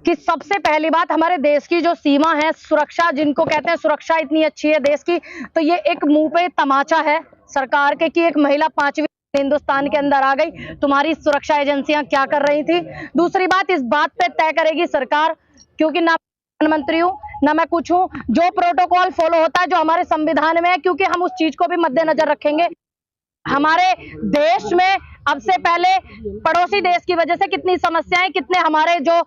कि सबसे पहली बात हमारे देश की जो सीमा है, सुरक्षा जिनको कहते हैं, सुरक्षा इतनी अच्छी है देश की, तो ये एक मुंह पे तमाचा है सरकार के कि एक महिला 5वीं हिंदुस्तान के अंदर आ गई। तुम्हारी सुरक्षा एजेंसियां क्या कर रही थी? दूसरी बात, इस बात पे तय करेगी सरकार, क्योंकि ना प्रधानमंत्री हूं ना मैं कुछ हूं। जो प्रोटोकॉल फॉलो होता है जो हमारे संविधान में है, क्योंकि हम उस चीज को भी मद्देनजर रखेंगे। हमारे देश में अब से पहले पड़ोसी देश की वजह से कितनी समस्याएं, कितने हमारे जो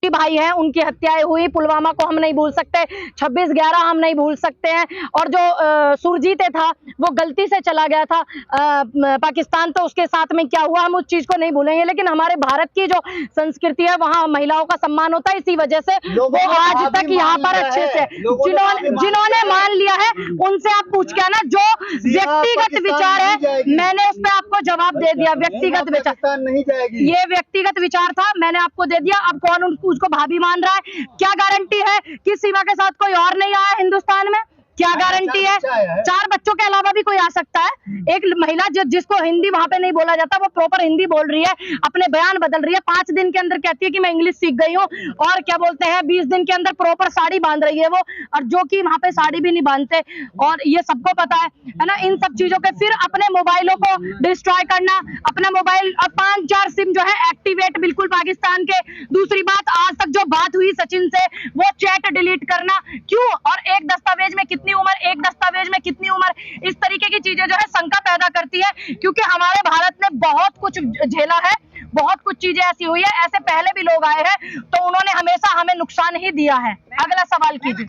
भाई हैं उनकी हत्याएं हुई। पुलवामा को हम नहीं भूल सकते, 26/11 हम नहीं भूल सकते हैं। और जो सुरजीत था वो गलती से चला गया था पाकिस्तान, तो उसके साथ में क्या हुआ हम उस चीज को नहीं भूलेंगे। लेकिन हमारे भारत की जो संस्कृति है वहां महिलाओं का सम्मान होता है, इसी वजह से वो आज तक यहाँ पर अच्छे से जिन्होंने मान लिया है उनसे आप पूछ के आना। जो व्यक्तिगत विचार है मैंने उस पर आपको जवाब दे दिया। व्यक्तिगत विचार नहीं जाएगी, ये व्यक्तिगत विचार था, मैंने आपको दे दिया। अब कौन उसको भाभी मान रहा है? क्या गारंटी है कि सीमा के साथ कोई और नहीं आया हिंदुस्तान में? क्या गारंटी है? 4 बच्चों के अलावा भी कोई आ सकता है। एक महिला जिसको हिंदी वहां पे नहीं बोला जाता, वो प्रॉपर हिंदी बोल रही है, अपने बयान बदल रही है। 5 दिन के अंदर कहती है कि मैं इंग्लिश सीख गई हूँ, और क्या बोलते हैं 20 दिन के अंदर प्रॉपर साड़ी बांध रही है वो, और जो कि वहां पे साड़ी भी नहीं बांधते, और ये सबको पता है ना। इन सब चीजों के फिर अपने मोबाइलों को डिस्ट्रॉय करना, अपना मोबाइल और 5-4 सिम जो है एक्टिवेट बिल्कुल पाकिस्तान के। दूसरी बात, आज तक जो बात हुई सचिन से वो चैट डिलीट करना क्यों? और एक दस्तावेज में कितनी उम्र, एक दस्तावेज में कितनी उम्र, इस तरीके की चीजें जो है शंका पैदा करती है। क्योंकि हमारे भारत ने बहुत कुछ झेला है, बहुत कुछ चीजें ऐसी हुई है, ऐसे पहले भी लोग आए हैं तो उन्होंने हमेशा हमें नुकसान ही दिया है। अगला सवाल कीजिए।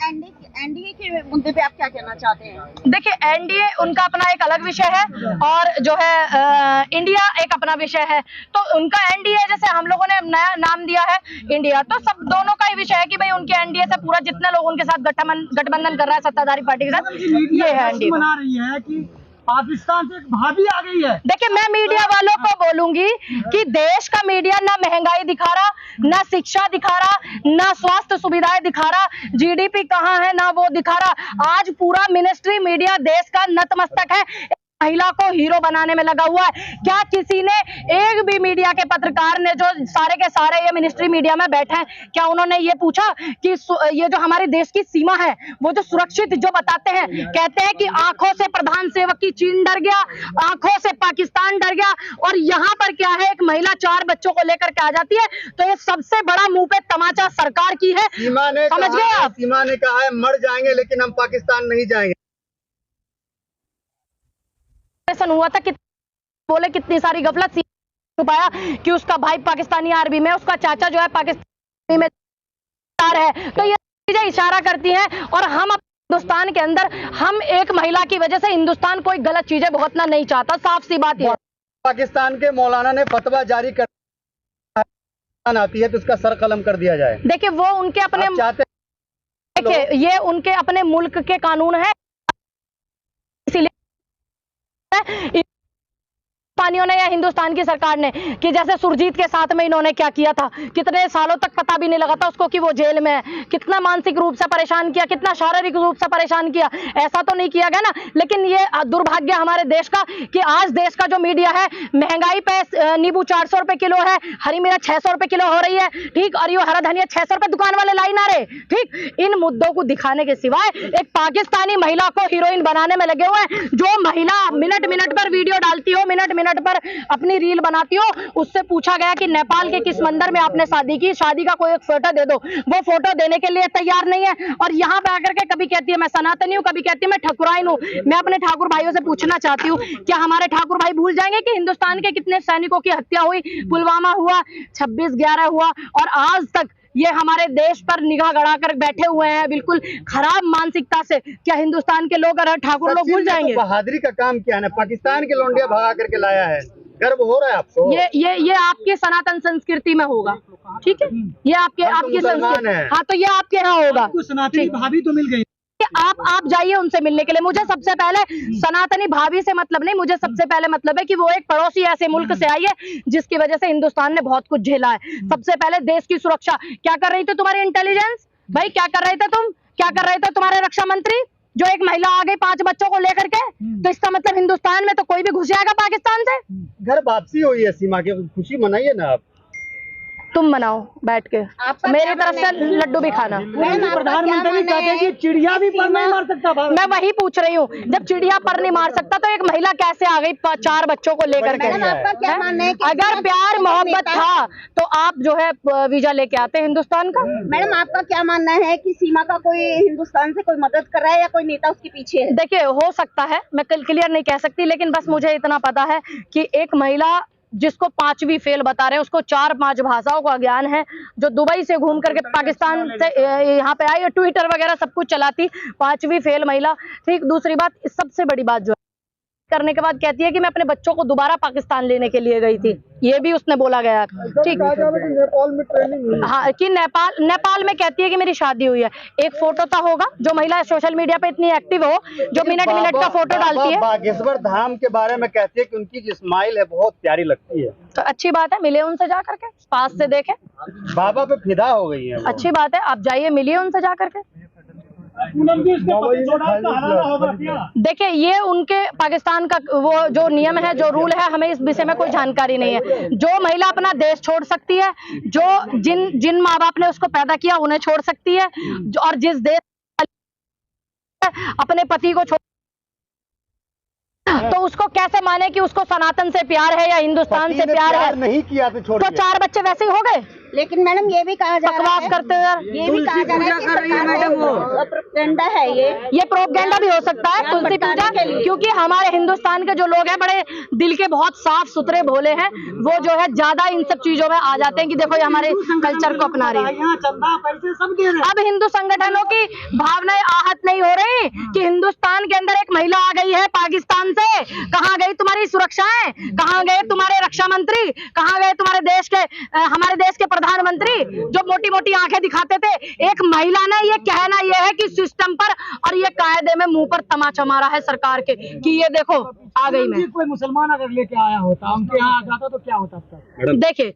एनडीए के मुद्दे पे आप क्या कहना चाहते हैं? देखिए, एनडीए उनका अपना एक अलग विषय है, और जो है इंडिया एक अपना विषय है। तो उनका एनडीए, जैसे हम लोगों ने नया नाम दिया है इंडिया, तो सब दोनों का ही विषय है कि भाई उनके एनडीए से पूरा जितने लोग उनके साथ गठबंधन कर रहा है सत्ताधारी पार्टी के साथ, ये है एनडीए। बना रही है कि पाकिस्तान से एक भाभी आ गई है। देखिए, मैं मीडिया वालों को बोलूंगी कि देश का मीडिया ना महंगाई दिखा रहा, ना शिक्षा दिखा रहा, ना स्वास्थ्य सुविधाएं दिखा रहा, जीडीपी कहाँ है ना वो दिखा रहा। आज पूरा मिनिस्ट्री मीडिया देश का नतमस्तक है, महिला को हीरो बनाने में लगा हुआ है। क्या किसी ने, एक भी मीडिया के पत्रकार ने, जो सारे के सारे ये मिनिस्ट्री मीडिया में बैठे हैं, क्या उन्होंने ये पूछा कि ये जो हमारे देश की सीमा है वो जो सुरक्षित जो बताते हैं, कहते हैं कि आंखों से प्रधान सेवक की चीन डर गया, आंखों से पाकिस्तान डर गया, और यहाँ पर क्या है, एक महिला 4 बच्चों को लेकर के आ जाती है। तो ये सबसे बड़ा मुंह पे तमाचा सरकार की है। समझ गए आप? सीमा ने कहा है मर जाएंगे लेकिन हम पाकिस्तान नहीं जाएंगे। हुआ था कि बोले कितनी सारी गफलत छुपाया कि उसका भाई पाकिस्तानी आर्मी में, उसका चाचा जो है पाकिस्तानी में है। तो ये चीजें इशारा करती हैं, और हम हिंदुस्तान के अंदर, हम एक महिला की वजह से हिंदुस्तान कोई गलत चीजें भुगतना नहीं चाहता, साफ सी बात है। पाकिस्तान के मौलाना ने फतवा जारी कर आती है तो उसका सर कलम कर दिया जाए। देखिए, वो उनके अपने, देखिए ये उनके अपने मुल्क के कानून है, इसीलिए पानियों ने या हिंदुस्तान की सरकार ने, कि जैसे सुरजीत के साथ में इन्होंने क्या किया था, कितने सालों तक पता भी नहीं लगा था उसको कि वो जेल में है, कितना मानसिक रूप से परेशान किया, कितना शारीरिक रूप से परेशान किया। ऐसा तो नहीं किया गया ना। लेकिन ये दुर्भाग्य हमारे देश का कि आज देश का जो मीडिया है, महंगाई पे नींबू 400 रुपए किलो है, हरी मिर्च 600 रुपए किलो हो रही है, ठीक, और ये हरा धनिया 600 रुपए दुकान वाले लाई ना रहे, ठीक। इन मुद्दों को दिखाने के सिवाय एक पाकिस्तानी महिला को हीरोइन बनाने में लगे हुए हैं। जो महिला मिनट मिनट पर वीडियो डालती हो, मिनट पर अपनी रील बनाती हो, उससे पूछा गया कि नेपाल के किस मंदिर में आपने शादी की, शादी का कोई एक फोटो दे दो, वो फोटो देने के लिए तैयार नहीं है। और यहाँ पे आकर के कभी कहती है मैं सनातनी हूँ, कभी कहती है मैं ठकुराइन हूँ। मैं अपने ठाकुर भाइयों से पूछना चाहती हूँ, क्या हमारे ठाकुर भाई भूल जाएंगे कि हिंदुस्तान के कितने सैनिकों की हत्या हुई, पुलवामा हुआ, 26/11 हुआ, और आज तक ये हमारे देश पर निगाह गड़ा कर बैठे हुए हैं बिल्कुल खराब मानसिकता से। क्या हिंदुस्तान के लोग, अगर ठाकुर लोग भूल जाएंगे? बहादुरी का काम किया है, पाकिस्तान के लौंडिया भगा करके लाया है, गर्व हो रहा है आपको? ये आपकी सनातन संस्कृति में होगा, ठीक है, ये आपकी संस्कृति, हाँ, तो ये आपके यहाँ होगा। सनातनी भाभी तो मिल गई। आप जाइए उनसे मिलने के लिए। मुझे सबसे पहले सनातनी भाभी से मतलब नहीं, मुझे सबसे पहले मतलब है कि वो एक पड़ोसी ऐसे मुल्क से आई है जिसकी वजह से हिंदुस्तान ने बहुत कुछ झेला है। सबसे पहले देश की सुरक्षा क्या कर रही थी तुम्हारी इंटेलिजेंस, भाई क्या कर रहे थे तुम, क्या कर रहे थे तुम्हारे रक्षा मंत्री, जो एक महिला आ गई 5 बच्चों को लेकर के, तो इसका मतलब हिंदुस्तान में तो कोई भी घुस जाएगा पाकिस्तान से। घर वापसी हुई है सीमा की, खुशी मनाइए ना आप। तुम बनाओ बैठ के, आपका मेरी क्या तरफ से मानना है? लड्डू भी खाना। मैडम, आपका क्या प्रधानमंत्री मानना कहते हैं है कि चिड़िया भी पर नहीं मार सकता भारत। मैं वही पूछ रही हूँ, जब चिड़िया पर नहीं मार सकता तो एक महिला कैसे आ गई 4 बच्चों को लेकर के? मैडम, आपका क्या मानना है कि अगर प्यार मोहब्बत था तो आप जो है वीजा लेके आते हिंदुस्तान का। मैडम, आपका क्या मानना है कि सीमा का कोई हिंदुस्तान से कोई मदद कर रहा है या कोई नेता उसके पीछे है? देखिए, हो सकता है, मैं क्लियर नहीं कह सकती, लेकिन बस मुझे इतना पता है कि एक महिला जिसको 5वीं फेल बता रहे हैं, उसको 4-5 भाषाओं का ज्ञान है, जो दुबई से घूम करके पाकिस्तान से यहाँ पे आई, ट्विटर वगैरह सब कुछ चलाती, 5वीं फेल महिला। ठीक, दूसरी बात, सबसे बड़ी बात जो करने के बाद कहती है कि मैं अपने बच्चों को दोबारा पाकिस्तान लेने के लिए गई थी, ये भी उसने बोला गया। ठीक, नेपाल में ट्रेनिंग हुई। हाँ, कि नेपाल में कहती है कि मेरी शादी हुई है। एक फोटो तो होगा, जो महिला सोशल मीडिया पे इतनी एक्टिव हो, जो मिनट का फोटो डालती है। बागेश्वर धाम के बारे में कहती है कि उनकी जो स्माइल है बहुत प्यारी लगती है। तो अच्छी बात है, मिले उनसे जा करके, पास से देखे, बाबा पे फिदा हो गई है। अच्छी बात है, आप जाइए, मिलिए उनसे जा करके। देखिए, ये उनके पाकिस्तान का वो जो नियम है, जो रूल है, हमें इस विषय में कोई जानकारी नहीं है। जो महिला अपना देश छोड़ सकती है, जो जिन माँ बाप ने उसको पैदा किया उन्हें छोड़ सकती है, और जिस देश अपने पति को छोड़, तो उसको कैसे माने कि उसको सनातन से प्यार है या हिंदुस्तान से प्यार है? नहीं किया तो छोड़ तो 4 बच्चे वैसे ही हो गए। लेकिन मैडम, ये भी कहा जा रहा बकवास है, करते हैं, ये भी कहा जा रहा है कि सरकार को प्रोपेगेंडा है ये प्रोपेगेंडा भी हो सकता है, तुलसी पूजा, क्योंकि हमारे हिंदुस्तान के जो लोग हैं बड़े दिल के बहुत साफ सुथरे भोले हैं, वो जो है ज्यादा इन सब चीजों में आ जाते हैं कि देखो ये हमारे कल्चर को अपना रही है। अब हिंदू संगठनों की भावनाएं आहत नहीं हो रही कि हिंदुस्तान के अंदर एक महिला आ गई है पाकिस्तान से, कहाँ गई तुम्हारी सुरक्षाएं, कहाँ गए तुम्हारे रक्षा मंत्री, कहाँ गए तुम्हारे देश के हमारे देश के प्रधानमंत्री जो मोटी मोटी आंखें दिखाते थे? एक महिला ने ये कहना ये है कि सिस्टम पर, और ये कायदे में मुंह पर तमाचा मारा है सरकार के कि ये देखो आ गई मैं। कोई मुसलमान अगर लेके आया होता, उनके यहाँ आ जाता तो क्या होता? देखिए,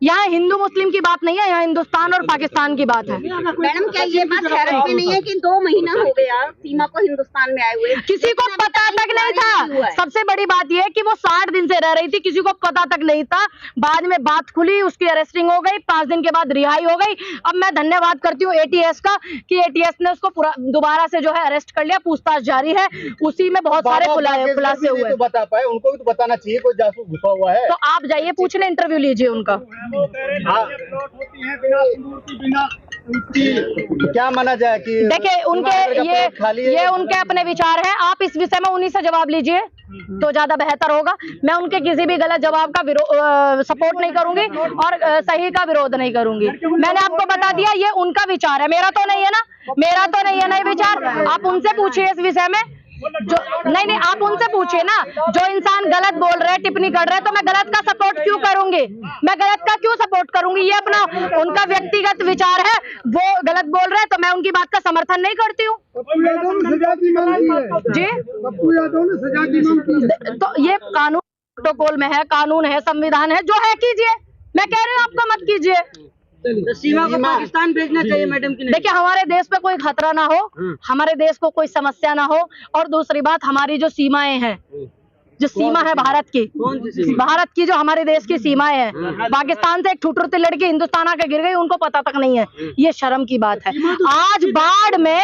यहाँ हिंदू मुस्लिम की बात नहीं है, यहाँ हिंदुस्तान और पाकिस्तान की बात है। मैडम, क्या ये बात हैरत में नहीं है कि 2 महीना हो गया सीमा को हिंदुस्तान में आए हुए, किसी को पता तक नहीं था। सबसे बड़ी बात यह है कि वो 60 दिन से रह रही थी, किसी को पता तक नहीं था। बाद में बात खुली, उसकी अरेस्टिंग हो गई, 5 दिन के बाद रिहाई हो गई। अब मैं धन्यवाद करती हूँ एटीएस का कि एटीएस ने उसको दोबारा से जो है अरेस्ट कर लिया, पूछताछ जारी है, उसी में बहुत सारे खुलासे हुए। तो बता पाए, उनको भी तो बताना चाहिए, कोई जासूस घुसा हुआ है। तो आप जाइए, पूछ ले, इंटरव्यू लीजिए उनका। क्या माना जाए कि देखिए, उनके ये उनके अपने विचार हैं, आप इस विषय में उन्हीं से जवाब लीजिए तो ज्यादा बेहतर होगा। मैं उनके किसी भी गलत जवाब का सपोर्ट नहीं करूंगी और सही का विरोध नहीं करूंगी। मैंने आपको बता दिया, ये उनका विचार है, मेरा तो नहीं है ना, मेरा तो नहीं है ना ये विचार। आप उनसे पूछिए इस विषय में, जो नहीं, आप उनसे पूछिए ना। जो इंसान गलत बोल रहे हैं, टिप्पणी कर रहे हैं, तो मैं गलत का सपोर्ट क्यों करूंगी? मैं गलत का क्यों सपोर्ट करूंगी? ये अपना उनका व्यक्तिगत विचार है, वो गलत बोल रहे हैं तो मैं उनकी बात का समर्थन नहीं करती हूँ। जी, तो ये कानून प्रोटोकॉल में है, कानून है, संविधान है, जो है कीजिए। मैं कह रही हूँ आपको मत कीजिए। सीमा को पाकिस्तान भेजना चाहिए मैडम की? देखिए, हमारे देश पे कोई खतरा ना हो, हमारे देश को कोई समस्या ना हो, और दूसरी बात, हमारी जो सीमाएं हैं, जो सीमा है भारत की, भारत की जो हमारे देश की सीमाएं हैं, पाकिस्तान से एक ठुटुरती लड़की हिंदुस्तान आके गिर गई, उनको पता तक नहीं है। ये शर्म की बात है। आज बाढ़ में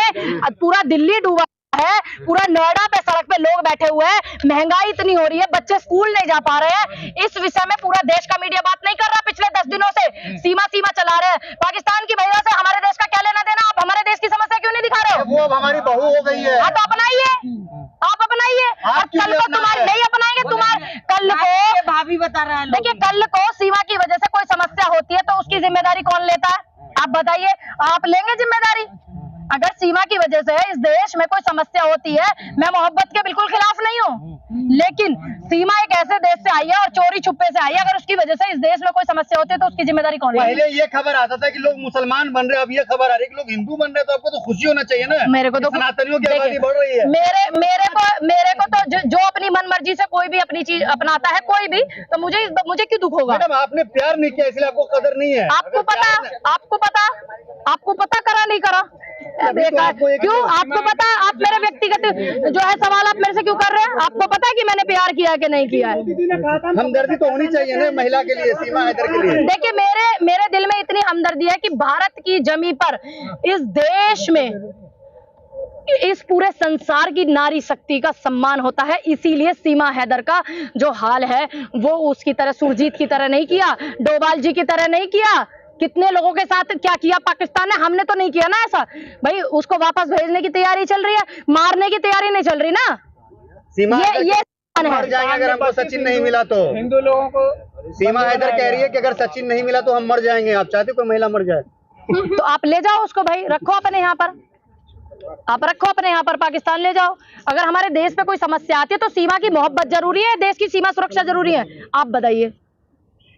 पूरा दिल्ली डूबा है, पूरा नोएडा पे सड़क पे लोग बैठे हुए हैं, महंगाई इतनी हो रही है, बच्चे स्कूल नहीं जा पा रहे हैं। इस विषय में पूरा देश का मीडिया बात नहीं कर रहा। पिछले 10 दिनों से सीमा चला रहे हैं। पाकिस्तान की महिला से हमारे देश का क्या लेना देना? आप हमारे देश की समस्या क्यों नहीं दिखा रहे हो? वो अब हमारी बहू हो गई है। आप अपनाइए, आप अपनाइए। कल को तुम्हारे नहीं अपनाएंगे, तुम्हारे कल को भाभी बता रहा है। देखिए, कल को सीमा की वजह से कोई समस्या होती है तो उसकी जिम्मेदारी कौन लेता है? आप बताइए, आप लेंगे जिम्मेदारी? अगर सीमा की वजह से इस देश में कोई समस्या होती है, मैं मोहब्बत के बिल्कुल खिलाफ नहीं हूँ, लेकिन सीमा एक ऐसे देश से आई है और चोरी छुपे से आई है। अगर उसकी वजह से इस देश में कोई समस्या होती है तो उसकी जिम्मेदारी कौन लेगी? पहले ये खबर आता था कि लोग मुसलमान बन रहे हैं, अब ये खबर आ रही है कि लोग हिंदू बन रहे हैं, तो आपको तो खुशी होना चाहिए ना। मेरे को तो सनातनियों की आबादी बढ़ रही है। मेरे को तो जो अपनी मन मर्जी से कोई भी अपनी चीज अपनाता है, कोई भी, तो मुझे क्यों दुख होगा? मैडम, आपने प्यार नहीं किया इसलिए आपको कदर नहीं है। आपको पता करा नहीं करा, तभी तो आपको एक क्यों? आपको पता है, आप मेरे व्यक्तिगत जो है सवाल आप मेरे से क्यों कर रहे हैं? आपको पता है कि मैंने प्यार किया है कि नहीं किया है? हमदर्दी तो होनी चाहिए ना महिला के लिए, सीमा हैदर के लिए। देखिए मेरे दिल में इतनी हमदर्दी है कि भारत की जमी पर, इस देश में, इस पूरे संसार की नारी शक्ति का सम्मान होता है। इसीलिए सीमा हैदर का जो हाल है वो उसकी तरह, सुरजीत की तरह नहीं किया, डोभाल जी की तरह नहीं किया। कितने लोगों के साथ क्या किया पाकिस्तान ने, हमने तो नहीं किया ना ऐसा। भाई उसको वापस भेजने की तैयारी चल रही है, मारने की तैयारी नहीं चल रही ना। सीमा ये मर जाएंगे अगर हमको सचिन नहीं मिला तो। हिंदू लोगों को सीमा हैदर कह रही है कि अगर सचिन नहीं मिला तो हम मर जाएंगे। आप चाहते कोई महिला मर जाए? तो आप ले जाओ उसको भाई, रखो अपने यहाँ पर, आप रखो अपने यहाँ पर, पाकिस्तान ले जाओ। अगर हमारे देश पे कोई समस्या आती है तो सीमा की मोहब्बत जरूरी है, देश की सीमा सुरक्षा जरूरी है। आप बताइए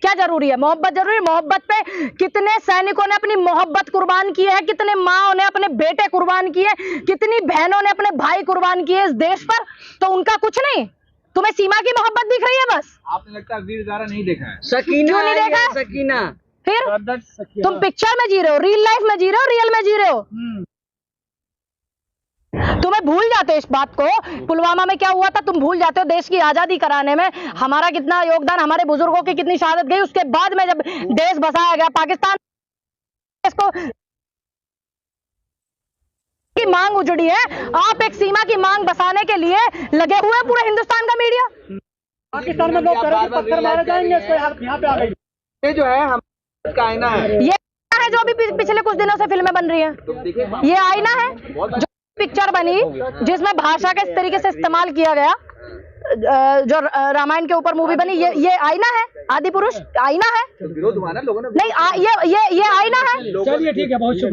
क्या जरूरी है? मोहब्बत जरूरी है। मोहब्बत पे कितने सैनिकों ने अपनी मोहब्बत कुर्बान की है, कितने माओ ने अपने बेटे कुर्बान किए, कितनी बहनों ने अपने भाई कुर्बान किए इस देश पर, तो उनका कुछ नहीं। तुम्हें सीमा की मोहब्बत दिख रही है बस? आपने लगता है वीर ज़ारा नहीं देखा है। सकीना क्यों नहीं देखा? सकीना फिर तुम पिक्चर में जी रहे हो, रियल लाइफ में जी रहे हो, रियल में जी रहे हो। तुम्हें भूल जाते हो इस बात को। पुलवामा में क्या हुआ था तुम भूल जाते हो। देश की आजादी कराने में हमारा कितना योगदान, हमारे बुजुर्गों की कितनी शहादत गई। उसके बाद में जब देश बसाया गया, पाकिस्तान को की मांग उजड़ी है। आप एक सीमा की मांग बसाने के लिए लगे हुए हैं, पूरे हिंदुस्तान का मीडिया। पाकिस्तान में लोग कह रहे हैं कि पत्थर मारे जाएंगे, इसको यहाँ पे आ गई। ये जो है हम का आईना है, ये है जो अभी पिछले कुछ दिनों से फिल्में बन रही हैं। ये आईना है जो पिक्चर बनी जिसमें भाषा का इस तरीके से इस्तेमाल किया गया, जो रामायण के ऊपर मूवी बनी, ये आईना है। आदि पुरुष आईना है, विरोध हुआ ना लोगों ने। नहीं ये आईना है। चलिए ठीक है, बहुत शुक्रिया।